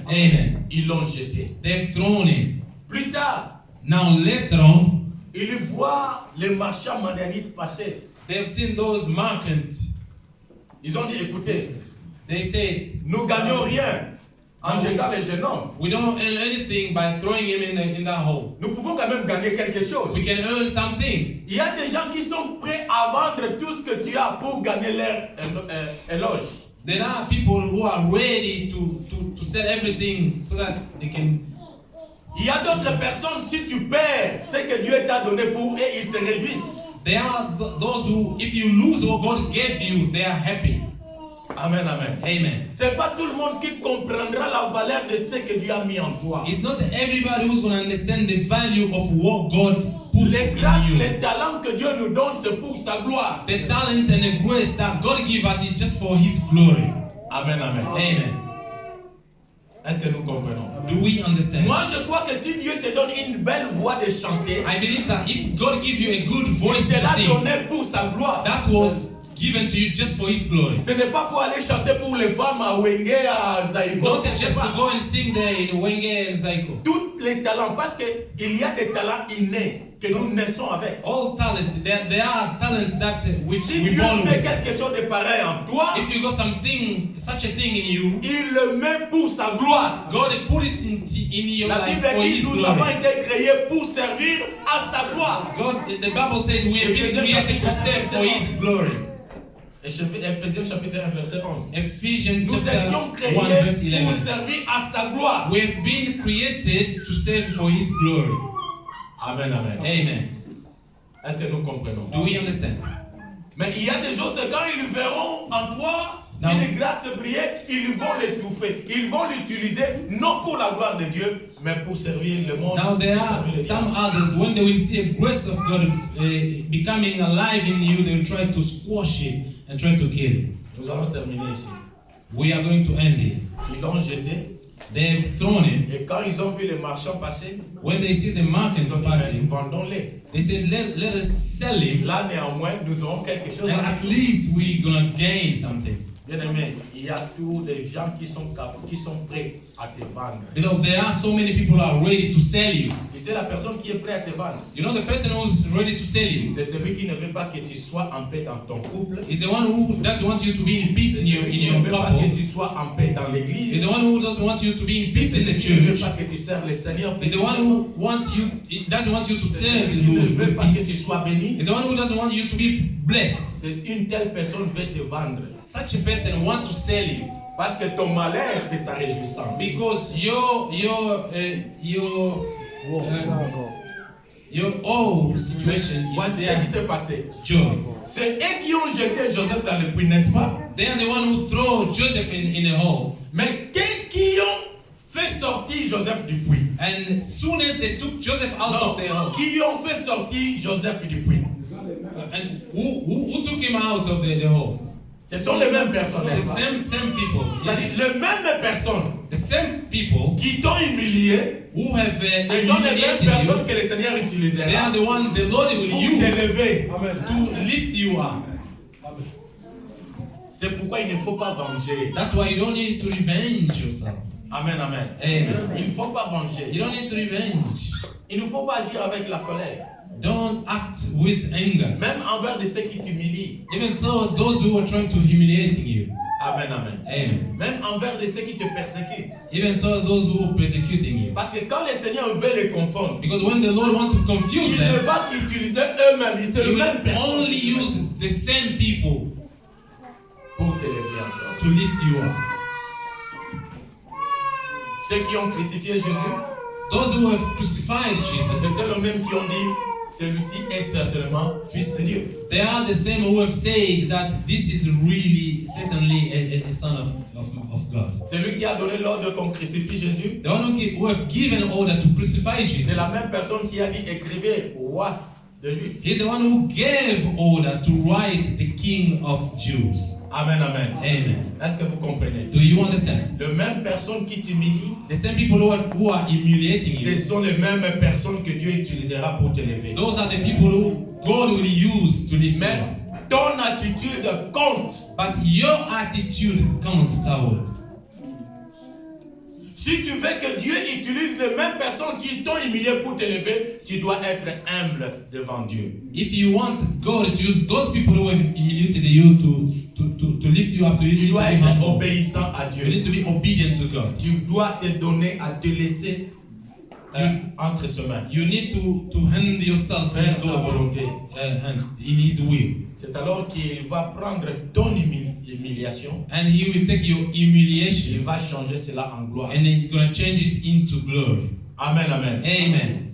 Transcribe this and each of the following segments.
Amen. Ils l'ont jeté. They've thrown him. Plus tard, Now later on, ils voient les marchands madianites passer. they've seen those merchants. Ils ont dit, écoutez, They say, nous gagnons rien en jetant les jeunes hommes. we don't earn anything by throwing him in that hole. Nous pouvons quand même gagner quelque chose. We can earn something. Il y a des gens qui sont prêts à vendre tout ce que tu as pour gagner leur éloge. There are people who are ready to sell everything so that they can. Il y a d'autres personnes, si tu perds ce que Dieu t'a donné pour eux, ils se réjouissent. There are those who, if you lose what God gave you, they are happy. Amen, amen. Amen. C'est pas tout le monde qui comprendra la valeur de ce que Dieu a mis en toi. It's not everybody who's going to understand the value of what God put Les in grâces, you. les talents que Dieu nous donne, c'est pour sa gloire. The talent and the grace that God gives us is just for His glory. Amen, amen. Amen. Est-ce que nous comprenons? Do we understand? Moi, je crois que si Dieu te donne une belle voix de chanter, I believe that if God gives you a good il voice te to l'a sing, donné pour sa gloire. that was given to you just for His glory. Ce n'est pas pour aller chanter pour les femmes à Wenge, à Zaïko. Not just to go and sing there in Wenge and Zaiko. Tous les talents, parce qu'il y a des talents innés que nous naissons avec. All talent, there are talents that we Si Dieu born fait with. quelque chose de pareil en toi, If you got something, such a thing in you, il le met pour sa gloire. God put it in your La life Bible for dit His nous avons glory. été créés pour servir à sa gloire. God, the Bible says we have been created to serve for His glory. Ephésiens chapitre 1 verset 11. Ephesians Nous étions chapter créés 1 verse pour 11. servir à sa gloire. We have been created to serve for His glory. Amen, amen. Amen. Est-ce que nous comprenons? Do we understand? Mais il y a des autres, quand ils verront en toi Non. une grâce briller, ils vont l'étouffer. Ils vont l'utiliser non pour la gloire de Dieu, mais pour servir le monde. Now there pour are servir les some gens. others, when they will see a grace of God becoming alive in you, they will try to squash it and try to kill it. Nous allons terminer ici. We are going to end it. Ils l'ont jeté. They've thrown it. Et quand ils ont vu les marchands passer, When they see the ils markets ont dit, mais passing, vendons-les. they said, let us sell him, Là, néanmoins, nous aurons quelque chose and à at least we're going to gain something. Bien aimé, il y a tous des gens qui sont prêts à te vendre. Because there are so many people who are ready to sell you. Tu sais, la personne qui est prête à te vendre, You know, the person who's ready to sell you c'est celui qui ne veut pas que tu sois en paix dans ton couple. is the one who doesn't want you to be in peace C'est in your celui qui ne veut pas couple. que tu sois en paix dans Is l'église. the one who doesn't want you to be in C'est peace in celui the qui ne veut church. pas que tu sers le Seigneur. Is the one who wants you, it doesn't want you to C'est serve celui the qui ne Lord veut with pas que peace. tu sois béni. Is the one who doesn't want you to be blessed. C'est une telle personne veut te vendre. Such a person wants to sell you Parce que ton malheur, c'est sa réjouissance. because your old situation Voici is ce qui their s'est passé. joy. C'est eux qui ont jeté Joseph dans le puits, n'est-ce pas? They are the one who throw Joseph in a hole. Mais qui ont fait sortir Joseph du puits? And soon as they took Joseph out of the hole, Qui ont fait sortir Joseph du puits? and who took him out of the hole? Ce sont les mêmes personnes, The n'est-ce pas? same people. C'est-à-dire, les mêmes personnes The same people qui t'ont humilié, who have ce sont les mêmes humiliated personnes you. que le Seigneur They utilisera are the one the Lord will pour use t'élever. to lift you up. C'est pourquoi il ne faut pas venger. That's why you don't need to revenge yourself. Amen, amen. Amen. Il ne faut pas You venger. don't need to revenge. Il ne faut pas agir avec la colère. Don't act with anger. Même envers de ceux qui t'humilient. Even though those who are trying to humiliating you. Amen, amen. Amen. Même envers de ceux qui te persécutent. Even though those who are persecuting you. Parce que quand le Seigneur veut les confondre, Because when the Lord wants to confuse il ne them, va qu'utiliser eux-mêmes. C'est He le will même personne only use the same people pour t'élever encore. to lift you up. Ceux qui ont crucifié Jésus, Those who have crucified Jesus, c'est ceux-mêmes qui ont dit, celui-ci est certainement Fils de Dieu. they are the same who have said that this is really, certainly a son of God. Celui qui a donné l'ordre qu'on crucifie Jésus, The one who have given order to crucify Jesus. c'est la même personne qui a dit, écrivez, roi de Juifs. He's the one who gave order to write the King of Jews. Amen, amen. Amen. Est-ce que vous comprenez? Do you understand? Les mêmes personnes qui t'humilient, The same people who are humiliating ce you, sont les mêmes personnes que Dieu utilisera pour t'élever. those are the people who God will use to lift you Mais up. ton attitude compte. But your attitude counts toward. Si tu veux que Dieu utilise les mêmes personnes qui t'ont humilié pour t'élever, tu dois être humble devant Dieu. If you want God to use those people who have humiliated you to lift you up, to Tu you to dois be être humble. obéissant à You need Dieu. to be obedient to God. Tu dois te donner à te laisser entre ses mains. You need to hand yourself in Faire sa God's volonté. hand, in His will. C'est alors qu'il va prendre ton humiliation. And He will take your Il humiliation va changer cela en gloire. and He's going to change it into glory. Amen, amen. Amen.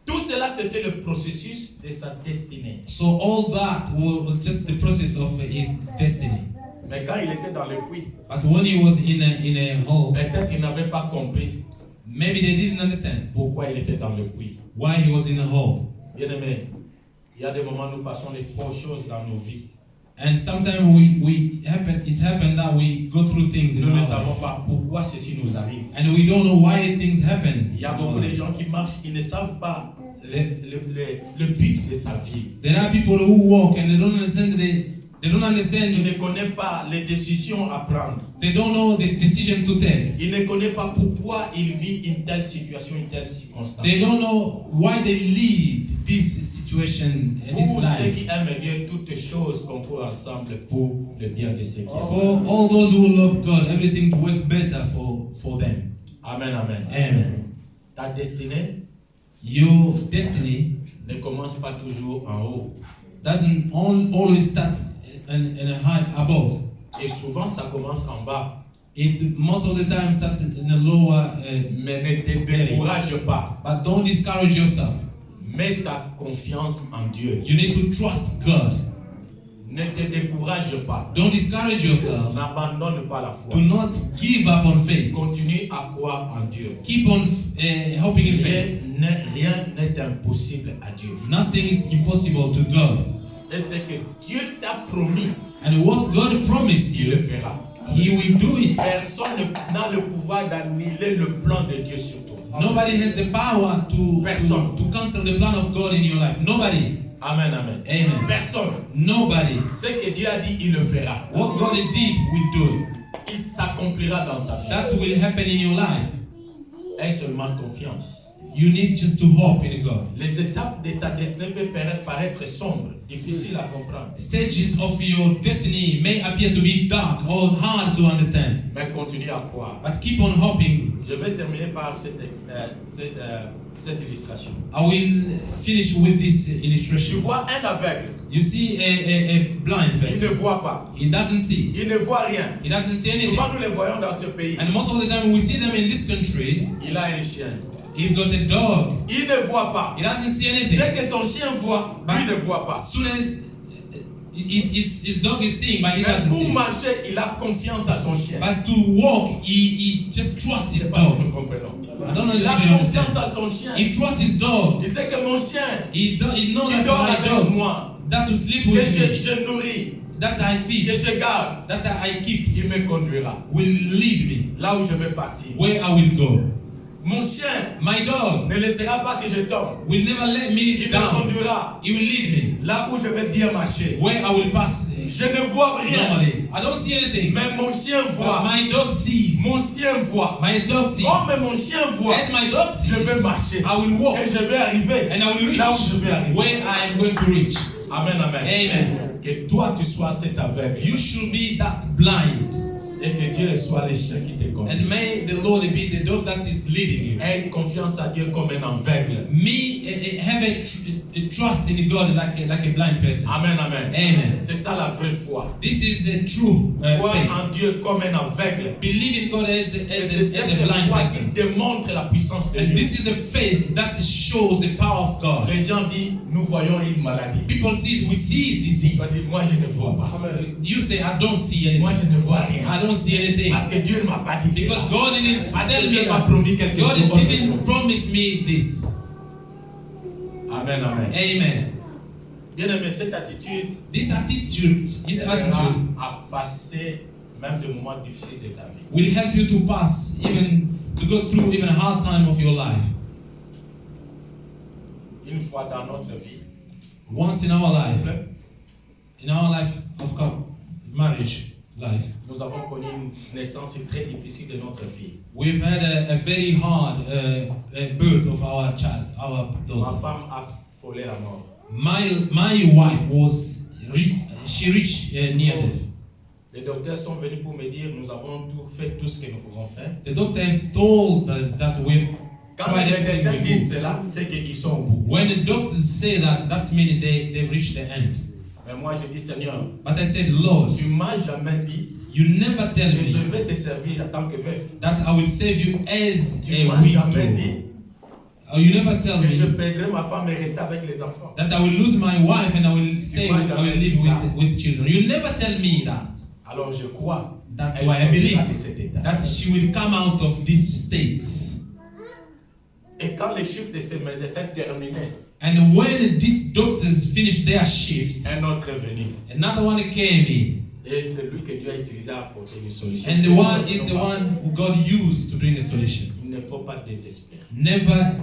Tout cela, c'était le processus de sa destinée. So all that was just the process of His destiny. Mais quand il était dans le puits, But when He was in a hole, peut-être qu'il n'avait pas compris maybe they didn't understand pourquoi il était dans le puits. why He was in a hole. Bien aimé, il y a des moments où nous passons les fausses choses dans nos vies. And sometimes it happened that we go through things in Nous our ne life. savons pas pourquoi ceci nous arrive. And we don't know why things happen. Il y a beaucoup de gens qui marchent, ils ne savent pas le but de sa vie. There are people who walk and they don't understand Ils ne connaissent pas les décisions à prendre. they don't know the decision to take. Ils ne connaissent pas pourquoi ils vivent une telle situation, une telle circonstance. They don't know why they lead this situation and this Pour ceux life. qui aiment Dieu, toutes choses concourent ensemble pour le bien de ceux qui aiment. For all those who love God, everything's work better for them. Amen, amen. Amen. Ta destinée Your destiny ne commence pas toujours en haut. doesn't always start in a high above. Et souvent, ça commence en bas. It most of the time starts in a lower. Mais ne te décourage pas. But don't discourage yourself. Mets ta confiance en Dieu. You need to trust God. Ne te décourage pas. Don't discourage yourself. N'abandonne pas la foi. Do not give up on faith. Continue à croire en Dieu. Keep on hoping in faith. Rien n'est impossible à Dieu. Nothing is impossible to God. Et c'est que Dieu t'a promis, And what God promised il you, le fera. He will do it. Personne n'a le pouvoir d'annuler le plan de Dieu sur toi. Nobody has the power to cancel the plan of God in your life. Nobody. Amen, amen. Amen. Personne. Nobody. Ce que Dieu a dit, il le fera. What God did will do it. Il s'accomplira dans ta vie. That will happen in your life. Aie seulement confiance. You need just to hope in God. Les étapes de ta destinée peuvent paraître sombres, difficiles à comprendre. Stages of your destiny may appear to be dark or hard to understand. Mais continue à croire. But keep on hoping. Je vais terminer par cette illustration. I will finish with this Tu illustration. vois un aveugle. You see a blind Il ne person. voit pas. He doesn't see. Il ne voit rien. He doesn't see anything. Souvent, nous les voyons dans ce pays. And most of the time we see them in these countries, Il a un chien. he's got a dog. Il ne voit pas. He doesn't see anything. Dès que son chien voit, lui ne voit pas. As soon as his dog is seeing, but he Mais doesn't pour see. marcher, il a confiance à son chien. But to walk, he just trusts his C'est pas ce que dog. nous comprenons. I don't know if Il a you confiance understand. à son chien. He trusts his dog. Il sait que mon chien, He knows il that dort my avec dog, moi, that to sleep que with me, je nourris, that I que feed, je garde, that I keep, il me conduira. will lead me Là où je vais partir. where I will go. Mon chien My dog ne laissera pas que je tombe. will never let me Il me down. conduira. He will lead me Là où je vais bien marcher. where I will pass. Je ne vois rien. Normally, I don't see anything. Mais mon chien But voit. my dog sees. Mon chien voit. My dog sees. Oh, mais mon chien voit. As my dog sees, Je vais marcher. I will walk Et je vais arriver. and I will reach Là où je vais arriver. where I am going to reach. Amen, amen. Amen. Que toi tu sois cet aveugle. You should be that blind. Et que Dieu soit le chien qui te conduit. And may the Lord be the dog that is leading you. Aie confiance à Dieu comme un aveugle. Have a trust in God like a blind person. Amen, amen. Amen. C'est ça la vraie foi. This is a true Croire faith. en Dieu comme un aveugle. Believe in God as Et a c'est cette blind foi person. qui démontre la puissance de And Dieu. this is the faith that shows the power of God. Les gens disent, nous voyons une maladie. People see, we see his disease. Ils disent, moi je ne vois pas. You say, I don't see Moi anything. je ne vois rien. I don't see anything. Parce que Dieu ne m'a pas dit Because ça. God didn't Parce que tell Dieu me m'a that. promis quelque God chose. didn't promise me this. Amen, amen. Amen. Bien aimé, cette attitude This attitude t'aidera à passer même des moments difficiles de ta vie. will help you to pass, even to go through even a hard time of your life. Une fois dans notre vie, Once in our life of marriage life, nous avons connu une naissance très difficile de notre fille. We've had a very hard birth of our child, our Ma daughter. femme a frôlé la mort. My wife was she reached near death. Les docteurs sont venus pour me dire nous avons fait tout ce que nous pouvons faire. The doctor have told us that we've Quand tried les everything médecins we disent could. cela, c'est qu'ils sont au bout. When the doctors say that, that's meaning they've reached the end. Mais moi je dis Seigneur, But I said, Lord, tu m'as jamais dit you never tell que je me vais te servir en tant que veuf. that I will save you as Tu a m'as jamais widow. dit You never tell que je me perdrai ma femme et rester avec les enfants. that I will lose my wife and I will stay, I will live with children. You never tell me that. Alors je crois That's elle why I believe sortira de cet état. that she will come out of this state. Et quand les chiffres de ces médecins terminaient, And when these doctors finished their shift, un autre est venu. another one came in. Et c'est lui que Dieu a utilisé à apporter une solution. And the one is the one who God used to bring a solution. Il ne faut pas désespérer. Never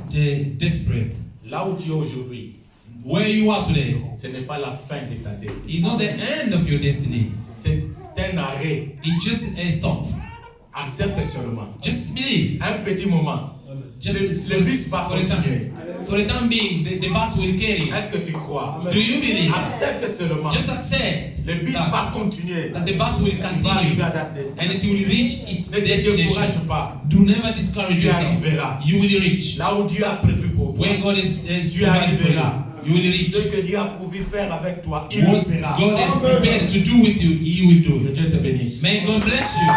desperate. Là où tu es aujourd'hui, Where you are today ce n'est pas la fin de ta destinée. is not the end of your destiny. C'est un arrêt. It's just a stop. Accepte seulement. Just believe. Un petit moment. Just Le bus va for the continuer. time, for the time being, the bus will carry. Est-ce que tu crois? Do you believe? Accepte seulement. Just accept Le bus that, va continuer. that the bus will Tu vas arriver continue à ta and it destination. will reach its Ne te destination. décourage pas. Do never discourage Tu yourself. arriveras. You will reach. Là où Dieu a prévu pour toi. When God is Tu providing for you, arriveras. you will reach. Ce que Dieu a prévu faire avec toi, il le What fera. God has prepared to do with you, He will do Que it. Dieu te bénisse. May God bless you.